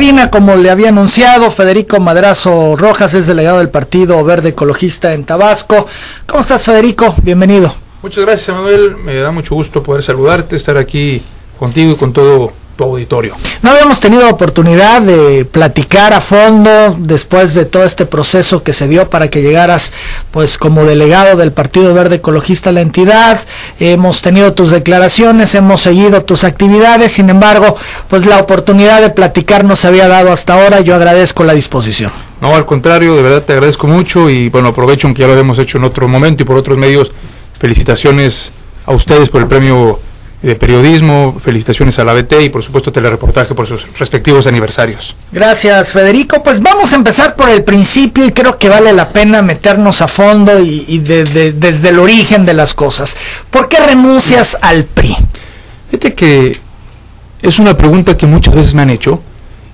cabina, como le había anunciado, Federico Madrazo Rojas es delegado del Partido Verde Ecologista en Tabasco. ¿Cómo estás, Federico? Bienvenido. Muchas gracias, Manuel. Me da mucho gusto poder saludarte, estar aquí contigo y con todo tu auditorio. No habíamos tenido oportunidad de platicar a fondo después de todo este proceso que se dio para que llegaras pues como delegado del Partido Verde Ecologista a la entidad. Hemos tenido tus declaraciones, hemos seguido tus actividades, sin embargo, pues la oportunidad de platicar no se había dado hasta ahora. Yo agradezco la disposición. No, al contrario, de verdad te agradezco mucho y bueno, aprovecho, aunque ya lo habíamos hecho en otro momento y por otros medios, felicitaciones a ustedes por el premio de periodismo, felicitaciones a la ABT y por supuesto Telereportaje por sus respectivos aniversarios. Gracias, Federico. Pues vamos a empezar por el principio y creo que vale la pena meternos a fondo y desde el origen de las cosas. ¿Por qué renuncias al PRI? Fíjate que es una pregunta que muchas veces me han hecho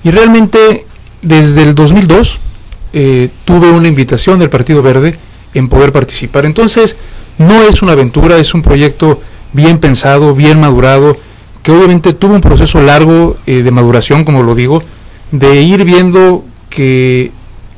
y realmente desde el 2002 tuve una invitación del Partido Verde en poder participar. Entonces no es una aventura, es un proyecto bien pensado, bien madurado, que obviamente tuvo un proceso largo de maduración, como lo digo, de ir viendo qué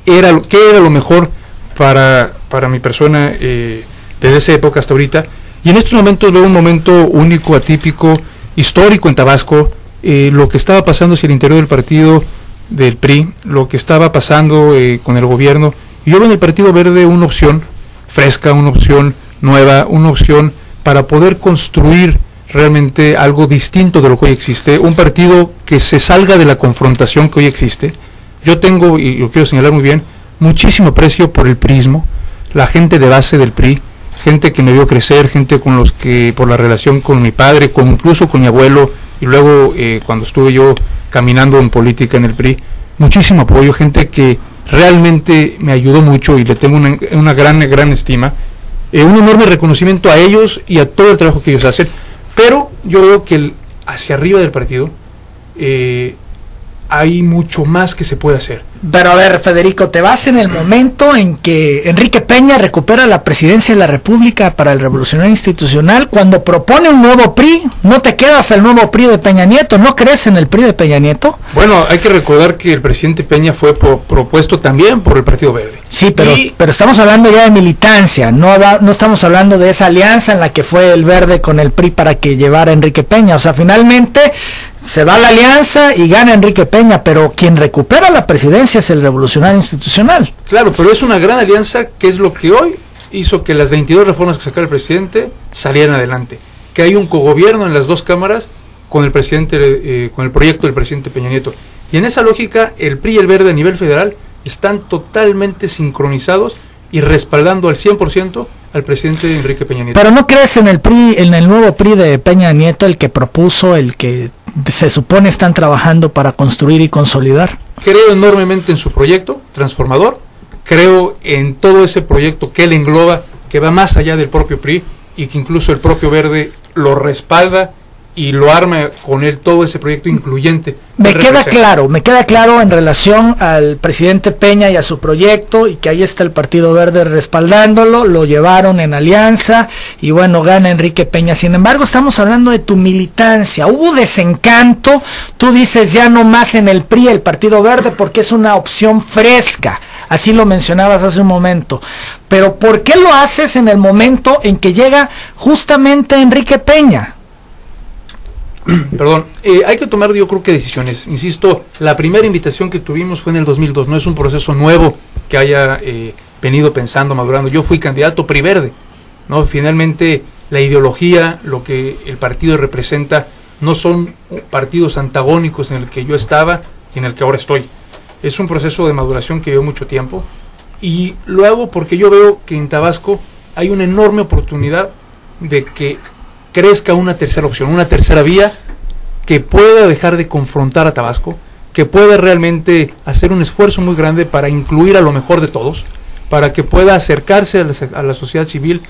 era lo mejor para mi persona desde esa época hasta ahorita. Y en estos momentos veo un momento único, atípico, histórico en Tabasco, lo que estaba pasando hacia el interior del partido del PRI, lo que estaba pasando con el gobierno. Y yo veo en el Partido Verde una opción fresca, una opción nueva, una opción para poder construir realmente algo distinto de lo que hoy existe, un partido que se salga de la confrontación que hoy existe. Yo tengo, y lo quiero señalar muy bien, muchísimo aprecio por el priismo, la gente de base del PRI, gente que me vio crecer, gente con los que, por la relación con mi padre, incluso con mi abuelo, y luego cuando estuve yo caminando en política en el PRI, muchísimo apoyo, gente que realmente me ayudó mucho y le tengo una gran estima. Un enorme reconocimiento a ellos y a todo el trabajo que ellos hacen, pero yo veo que hacia arriba del partido hay mucho más que se puede hacer. Pero a ver, Federico, te vas en el momento en que Enrique Peña recupera la presidencia de la República para el Revolucionario Institucional, cuando propone un nuevo PRI. ¿No te quedas al nuevo PRI de Peña Nieto? ¿No crees en el PRI de Peña Nieto? Bueno, hay que recordar que el presidente Peña fue propuesto también por el Partido Verde. Sí, pero estamos hablando ya de militancia, no estamos hablando de esa alianza en la que fue el Verde con el PRI para que llevara a Enrique Peña. O sea, finalmente se da la alianza y gana Enrique Peña, pero quien recupera la presidencia es el Revolucionario Institucional. Claro, pero es una gran alianza que es lo que hoy hizo que las 22 reformas que sacara el presidente salieran adelante. Que hay un cogobierno en las dos cámaras con el presidente, con el proyecto del presidente Peña Nieto. Y en esa lógica, el PRI y el Verde a nivel federal están totalmente sincronizados y respaldando al 100% al presidente Enrique Peña Nieto. ¿Pero no crees en el PRI, en el nuevo PRI de Peña Nieto, el que propuso, el que se supone están trabajando para construir y consolidar? Creo enormemente en su proyecto transformador, creo en todo ese proyecto que él engloba, que va más allá del propio PRI y que incluso el propio Verde lo respalda y lo arma con él todo ese proyecto incluyente. Me queda claro en relación al presidente Peña y a su proyecto, y que ahí está el Partido Verde respaldándolo, lo llevaron en alianza y bueno, gana Enrique Peña. Sin embargo, estamos hablando de tu militancia. Hubo desencanto, tú dices ya no más en el PRI, el Partido Verde, porque es una opción fresca, así lo mencionabas hace un momento. Pero ¿por qué lo haces en el momento en que llega justamente Enrique Peña? Perdón, hay que tomar, yo creo que decisiones. Insisto, la primera invitación que tuvimos fue en el 2002, no es un proceso nuevo que haya venido pensando, madurando. Yo fui candidato PRI Verde, ¿no? Finalmente la ideología, lo que el partido representa, no son partidos antagónicos en el que yo estaba y en el que ahora estoy. Es un proceso de maduración que lleva mucho tiempo y lo hago porque yo veo que en Tabasco hay una enorme oportunidad de que crezca una tercera opción, una tercera vía que pueda dejar de confrontar a Tabasco, que pueda realmente hacer un esfuerzo muy grande para incluir a lo mejor de todos, para que pueda acercarse a la sociedad civil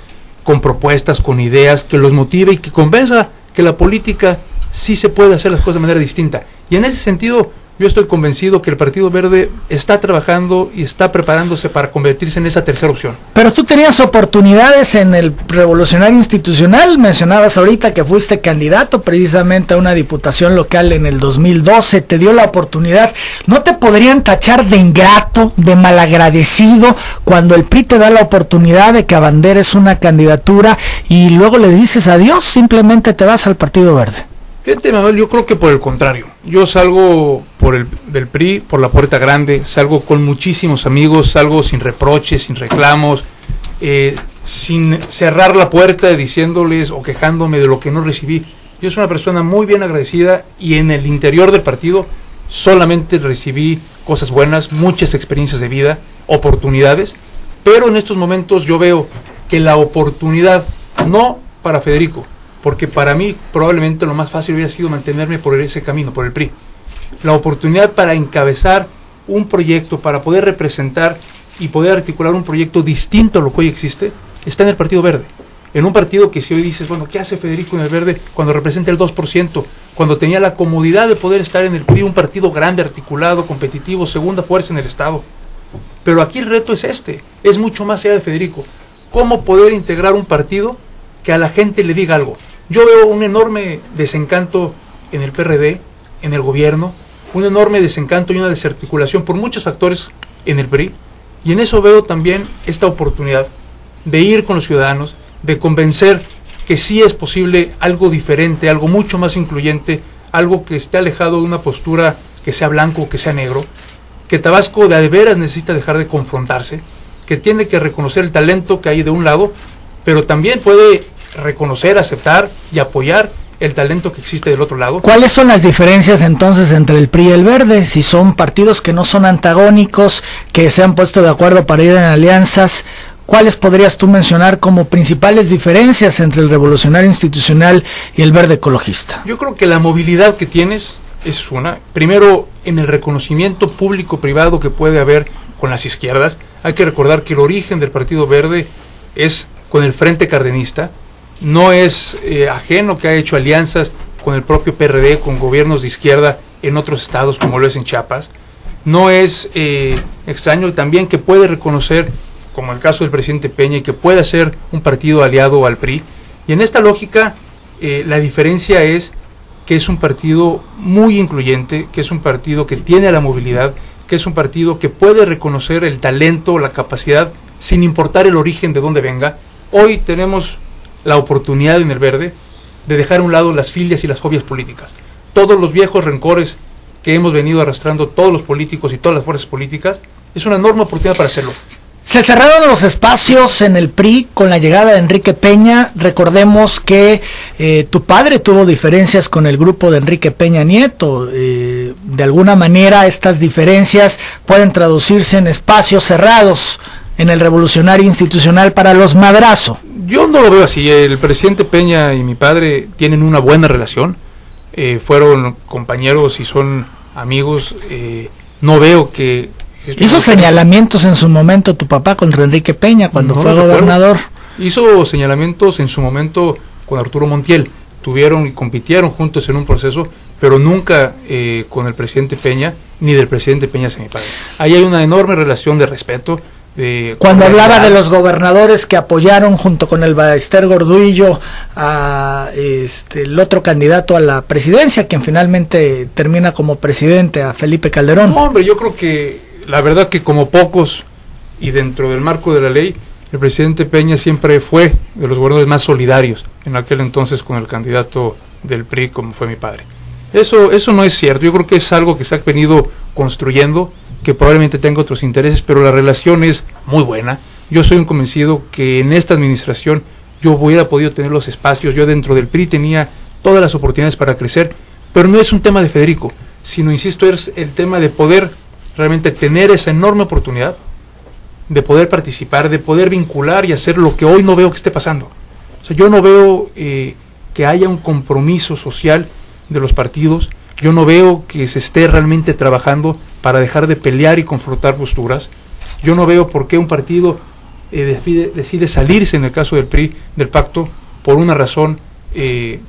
con propuestas, con ideas, que los motive y que convenza que la política sí se puede hacer las cosas de manera distinta. Y en ese sentido, Yo estoy convencido que el Partido Verde está trabajando y está preparándose para convertirse en esa tercera opción. Pero tú tenías oportunidades en el Revolucionario Institucional, mencionabas ahorita que fuiste candidato precisamente a una diputación local en el 2012, te dio la oportunidad. ¿No te podrían tachar de ingrato, de malagradecido, cuando el PRI te da la oportunidad de que abanderes una candidatura y luego le dices adiós, simplemente te vas al Partido Verde? Fíjate, Manuel, yo creo que por el contrario. Yo salgo del PRI por la puerta grande, salgo con muchísimos amigos, salgo sin reproches, sin reclamos, sin cerrar la puerta diciéndoles o quejándome de lo que no recibí. Yo soy una persona muy bien agradecida y en el interior del partido solamente recibí cosas buenas, muchas experiencias de vida, oportunidades, pero en estos momentos yo veo que la oportunidad, no para Federico, porque para mí probablemente lo más fácil hubiera sido mantenerme por ese camino, por el PRI. La oportunidad para encabezar un proyecto, para poder representar y poder articular un proyecto distinto a lo que hoy existe, está en el Partido Verde. En un partido que si hoy dices, bueno, ¿qué hace Federico en el Verde cuando representa el 2%? Cuando tenía la comodidad de poder estar en el PRI, un partido grande, articulado, competitivo, segunda fuerza en el Estado. Pero aquí el reto es es mucho más allá de Federico. ¿Cómo poder integrar un partido que a la gente le diga algo? Yo veo un enorme desencanto en el PRD, en el gobierno, un enorme desencanto y una desarticulación por muchos factores en el PRI, y en eso veo también esta oportunidad de ir con los ciudadanos, de convencer que sí es posible algo diferente, algo mucho más incluyente, algo que esté alejado de una postura que sea blanco o que sea negro, que Tabasco de veras necesita dejar de confrontarse, que tiene que reconocer el talento que hay de un lado, pero también puede reconocer, aceptar y apoyar el talento que existe del otro lado. ¿Cuáles son las diferencias entonces entre el PRI y el Verde? Si son partidos que no son antagónicos, que se han puesto de acuerdo para ir en alianzas, ¿cuáles podrías tú mencionar como principales diferencias entre el Revolucionario Institucional y el Verde Ecologista? Yo creo que la movilidad que tienes es una. Primero, en el reconocimiento público-privado que puede haber con las izquierdas. Hay que recordar que el origen del Partido Verde es con el Frente Cardenista. No es ajeno que ha hecho alianzas con el propio PRD, con gobiernos de izquierda en otros estados como lo es en Chiapas. No es extraño también que puede reconocer, como el caso del presidente Peña, y que pueda ser un partido aliado al PRI. Y en esta lógica, la diferencia es que es un partido muy incluyente, que es un partido que tiene la movilidad, que es un partido que puede reconocer el talento, la capacidad, sin importar el origen de dónde venga. Hoy tenemos la oportunidad en el Verde de dejar a un lado las filias y las fobias políticas. Todos los viejos rencores que hemos venido arrastrando todos los políticos y todas las fuerzas políticas, es una enorme oportunidad para hacerlo. Se cerraron los espacios en el PRI con la llegada de Enrique Peña. Recordemos que tu padre tuvo diferencias con el grupo de Enrique Peña Nieto. De alguna manera estas diferencias pueden traducirse en espacios cerrados en el Revolucionario Institucional para los Madrazo. Yo no lo veo así. El presidente Peña y mi padre tienen una buena relación. Fueron compañeros y son amigos. No veo que... Hizo señalamientos en su momento tu papá contra Enrique Peña cuando fue gobernador. Hizo señalamientos en su momento con Arturo Montiel. Tuvieron y compitieron juntos en un proceso, pero nunca con el presidente Peña, ni del presidente Peña hacia mi padre. Ahí hay una enorme relación de respeto. Cuando hablaba de los gobernadores que apoyaron junto con el Ballester Gordillo a el otro candidato a la presidencia, quien finalmente termina como presidente, a Felipe Calderón. No, hombre, yo creo que la verdad que como pocos y dentro del marco de la ley, el presidente Peña siempre fue de los gobernadores más solidarios en aquel entonces con el candidato del PRI como fue mi padre. Eso no es cierto. Yo creo que es algo que se ha venido construyendo, que probablemente tenga otros intereses, pero la relación es muy buena. Yo soy un convencido que en esta administración yo hubiera podido tener los espacios. Yo dentro del PRI tenía todas las oportunidades para crecer, pero no es un tema de Federico, sino, insisto, es el tema de poder realmente tener esa enorme oportunidad de poder participar, de poder vincular y hacer lo que hoy no veo que esté pasando. O sea, yo no veo que haya un compromiso social de los partidos. Yo no veo que se esté realmente trabajando para dejar de pelear y confrontar posturas. Yo no veo por qué un partido decide salirse, en el caso del PRI, del pacto, por una razón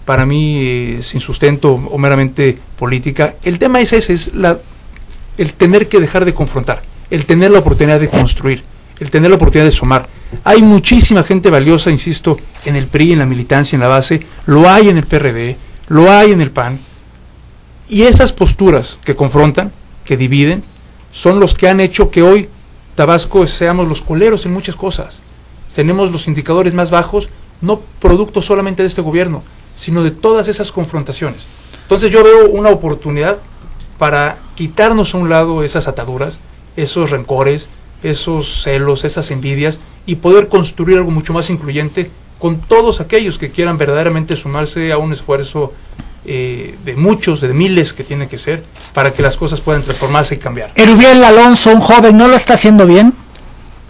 para mí sin sustento o meramente política. El tema es ese, es la el tener que dejar de confrontar, el tener la oportunidad de construir, el tener la oportunidad de sumar. Hay muchísima gente valiosa, insisto, en el PRI, en la militancia, en la base, lo hay en el PRD, lo hay en el PAN, y esas posturas que confrontan, que dividen, son los que han hecho que hoy Tabasco seamos los coleros en muchas cosas. Tenemos los indicadores más bajos, no producto solamente de este gobierno, sino de todas esas confrontaciones. Entonces yo veo una oportunidad para quitarnos a un lado esas ataduras, esos rencores, esos celos, esas envidias, y poder construir algo mucho más incluyente con todos aquellos que quieran verdaderamente sumarse a un esfuerzo de muchos, de miles que tiene que ser, para que las cosas puedan transformarse y cambiar. Erubiel Alonso, un joven, ¿no lo está haciendo bien?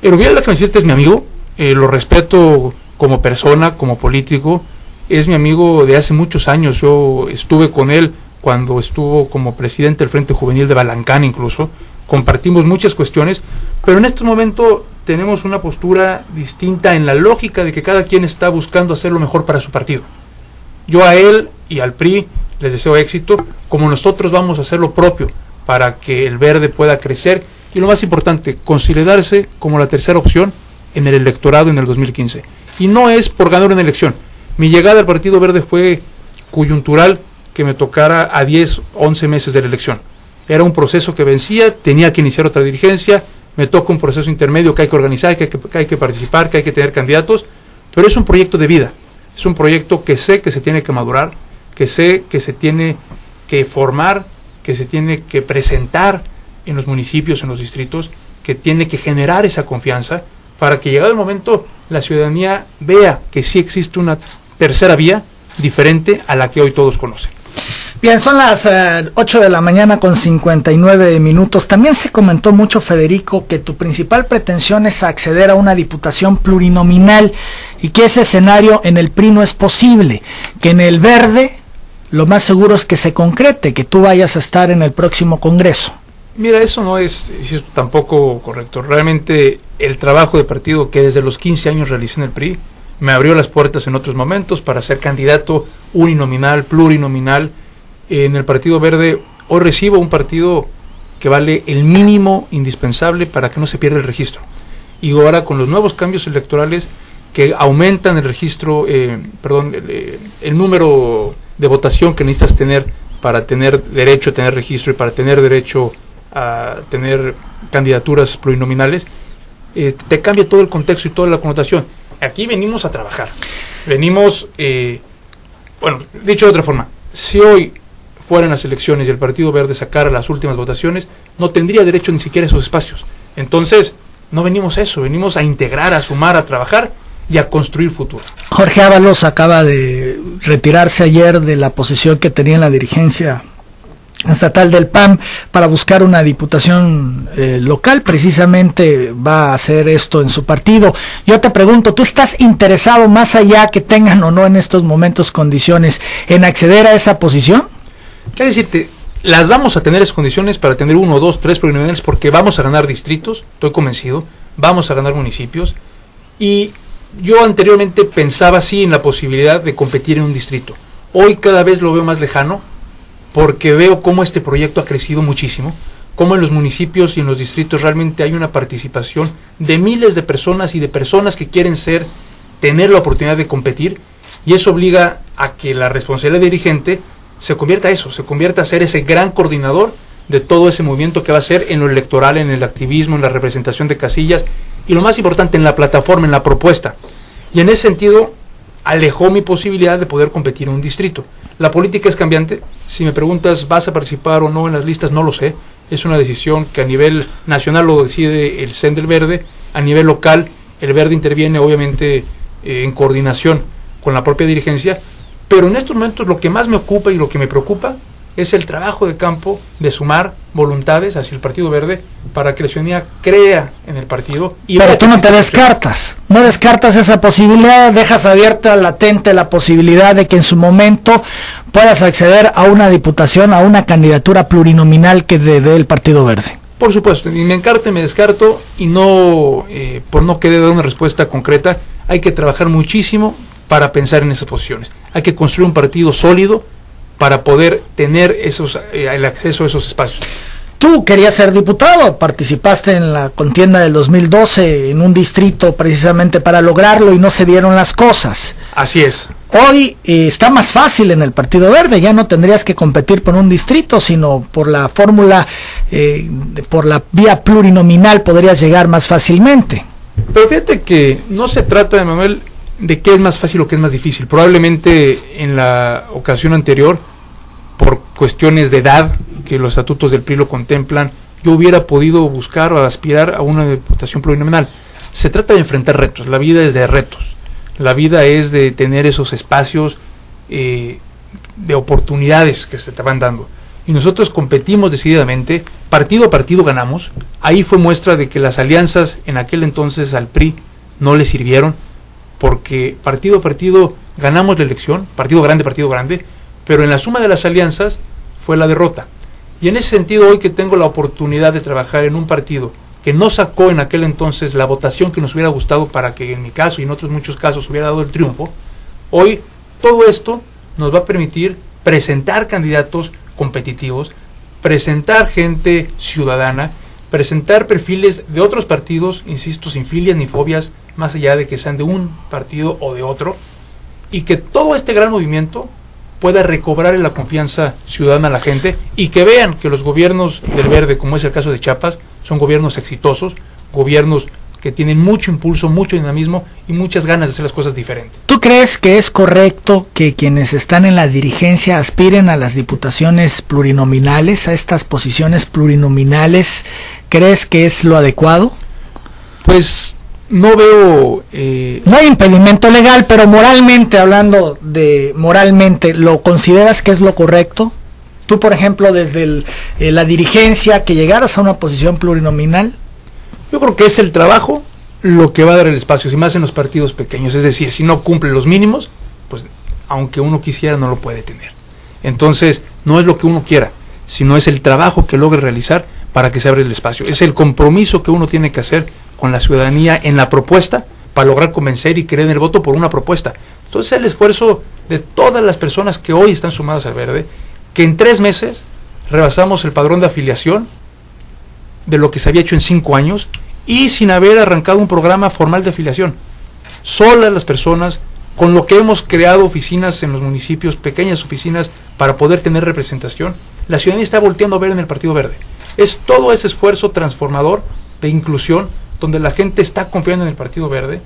Erubiel, déjame decirte, es mi amigo, lo respeto como persona, como político, es mi amigo de hace muchos años. Yo estuve con él cuando estuvo como presidente del Frente Juvenil de Balancán, incluso compartimos muchas cuestiones, pero en este momento tenemos una postura distinta en la lógica de que cada quien está buscando hacer lo mejor para su partido. Yo a él y al PRI les deseo éxito, como nosotros vamos a hacer lo propio para que el Verde pueda crecer y, lo más importante, consolidarse como la tercera opción en el electorado en el 2015. Y no es por ganar una elección. Mi llegada al Partido Verde fue coyuntural, que me tocara a 10, 11 meses de la elección. Era un proceso que vencía, tenía que iniciar otra dirigencia, me toca un proceso intermedio que hay que organizar, que hay que participar, que hay que tener candidatos, pero es un proyecto de vida, es un proyecto que sé que se tiene que madurar, que sé que se tiene que formar, que se tiene que presentar en los municipios, en los distritos, que tiene que generar esa confianza para que, llegado el momento, la ciudadanía vea que sí existe una tercera vía diferente a la que hoy todos conocen. Bien, son las 8 de la mañana con 59 minutos. También se comentó mucho, Federico, que tu principal pretensión es acceder a una diputación plurinominal y que ese escenario en el PRI no es posible, que en el Verde lo más seguro es que se concrete, que tú vayas a estar en el próximo Congreso. Mira, eso no es tampoco correcto. Realmente el trabajo de partido que desde los 15 años realicé en el PRI me abrió las puertas en otros momentos para ser candidato uninominal, plurinominal. En el Partido Verde hoy recibo un partido que vale el mínimo indispensable para que no se pierda el registro. Y ahora con los nuevos cambios electorales que aumentan el registro, el número de votación que necesitas tener para tener derecho a tener registro y para tener derecho a tener candidaturas plurinominales, te cambia todo el contexto y toda la connotación. Aquí venimos a trabajar. Venimos, dicho de otra forma, si hoy fueran las elecciones y el Partido Verde sacara las últimas votaciones, no tendría derecho ni siquiera a esos espacios. Entonces, no venimos a eso, venimos a integrar, a sumar, a trabajar y a construir futuro. Jorge Ábalos acaba de retirarse ayer de la posición que tenía en la dirigencia estatal del PAN para buscar una diputación local. Precisamente va a hacer esto en su partido. Yo te pregunto, ¿tú estás interesado, más allá que tengan o no en estos momentos condiciones, en acceder a esa posición? Quiero decirte, las vamos a tener esas condiciones para tener 1, 2, 3 plurinominales, porque vamos a ganar distritos, estoy convencido, vamos a ganar municipios, y yo anteriormente pensaba sí en la posibilidad de competir en un distrito. Hoy cada vez lo veo más lejano, porque veo cómo este proyecto ha crecido muchísimo, cómo en los municipios y en los distritos realmente hay una participación de miles de personas y de personas que quieren tener la oportunidad de competir, y eso obliga a que la responsabilidad dirigente se convierta a ser ese gran coordinador de todo ese movimiento que va a ser en lo electoral, en el activismo, en la representación de casillas, y lo más importante, en la plataforma, en la propuesta. Y en ese sentido, alejó mi posibilidad de poder competir en un distrito. La política es cambiante. Si me preguntas, ¿vas a participar o no en las listas? No lo sé. Es una decisión que a nivel nacional lo decide el CEN del Verde. A nivel local, el Verde interviene, obviamente, en coordinación con la propia dirigencia. Pero en estos momentos lo que más me ocupa y lo que me preocupa es el trabajo de campo de sumar voluntades hacia el Partido Verde para que la ciudadanía crea en el partido. Pero tú no te descartas, no descartas esa posibilidad, dejas abierta, latente la posibilidad de que en su momento puedas acceder a una diputación, a una candidatura plurinominal que dé el Partido Verde. Por supuesto, ni me encarte, me descarto, y no, por no querer dar una respuesta concreta, hay que trabajar muchísimo para pensar en esas posiciones. Hay que construir un partido sólido para poder tener el acceso a esos espacios. Tú querías ser diputado, participaste en la contienda del 2012 en un distrito precisamente para lograrlo y no se dieron las cosas. Así es. Hoy está más fácil en el Partido Verde, ya no tendrías que competir por un distrito, sino por la fórmula, por la vía plurinominal podrías llegar más fácilmente. Pero fíjate que no se trata, Manuel, de qué es más fácil o qué es más difícil. Probablemente en la ocasión anterior, por cuestiones de edad, que los estatutos del PRI lo contemplan, yo hubiera podido buscar o aspirar a una diputación plurinominal. Se trata de enfrentar retos, la vida es de retos, la vida es de tener esos espacios de oportunidades que se te van dando. Y nosotros competimos decididamente, partido a partido ganamos. Ahí fue muestra de que las alianzas en aquel entonces al PRI no le sirvieron, porque partido a partido ganamos la elección, partido grande, pero en la suma de las alianzas fue la derrota. Y en ese sentido, hoy que tengo la oportunidad de trabajar en un partido que no sacó en aquel entonces la votación que nos hubiera gustado para que en mi caso y en otros muchos casos hubiera dado el triunfo, hoy todo esto nos va a permitir presentar candidatos competitivos, presentar gente ciudadana, presentar perfiles de otros partidos, insisto, sin filias ni fobias, más allá de que sean de un partido o de otro, y que todo este gran movimiento pueda recobrar la confianza ciudadana a la gente y que vean que los gobiernos del Verde, como es el caso de Chiapas, son gobiernos exitosos, gobiernos que tienen mucho impulso, mucho dinamismo y muchas ganas de hacer las cosas diferentes. ¿Tú crees que es correcto que quienes están en la dirigencia aspiren a las diputaciones plurinominales, a estas posiciones plurinominales? ¿Crees que es lo adecuado? Pues no veo... No hay impedimento legal, pero moralmente, hablando de moralmente, ¿lo consideras que es lo correcto? Tú, por ejemplo, desde la dirigencia, que llegaras a una posición plurinominal. Yo creo que es el trabajo lo que va a dar el espacio, y más en los partidos pequeños. Es decir, si no cumple los mínimos, pues aunque uno quisiera no lo puede tener. Entonces, no es lo que uno quiera, sino es el trabajo que logre realizar para que se abra el espacio. Es el compromiso que uno tiene que hacer con la ciudadanía en la propuesta para lograr convencer y creer en el voto por una propuesta. Entonces, el esfuerzo de todas las personas que hoy están sumadas al Verde, que en 3 meses rebasamos el padrón de afiliación de lo que se había hecho en 5 años y sin haber arrancado un programa formal de afiliación. Solas las personas, con lo que hemos creado oficinas en los municipios, pequeñas oficinas para poder tener representación, la ciudadanía está volteando a ver en el Partido Verde. Es todo ese esfuerzo transformador de inclusión donde la gente está confiando en el Partido Verde,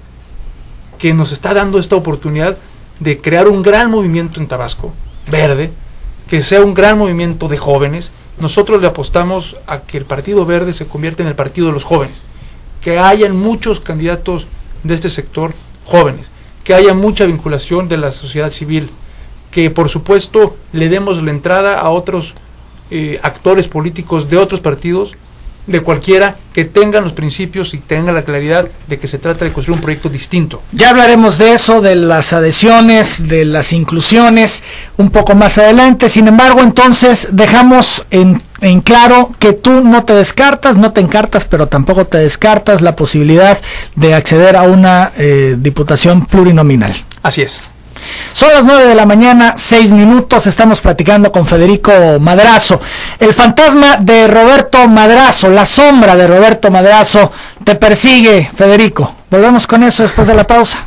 que nos está dando esta oportunidad de crear un gran movimiento en Tabasco, verde, que sea un gran movimiento de jóvenes. Nosotros le apostamos a que el Partido Verde se convierta en el partido de los jóvenes, que hayan muchos candidatos de este sector jóvenes, que haya mucha vinculación de la sociedad civil, que por supuesto le demos la entrada a otros actores políticos de otros partidos, de cualquiera, que tengan los principios y tengan la claridad de que se trata de construir un proyecto distinto. Ya hablaremos de eso, de las adhesiones, de las inclusiones, un poco más adelante. Sin embargo, entonces dejamos en claro que tú no te descartas, no te encartas, pero tampoco te descartas la posibilidad de acceder a una diputación plurinominal. Así es. Son las 9 de la mañana, 6 minutos, estamos platicando con Federico Madrazo. El fantasma de Roberto Madrazo, la sombra de Roberto Madrazo, te persigue, Federico. Volvemos con eso después de la pausa.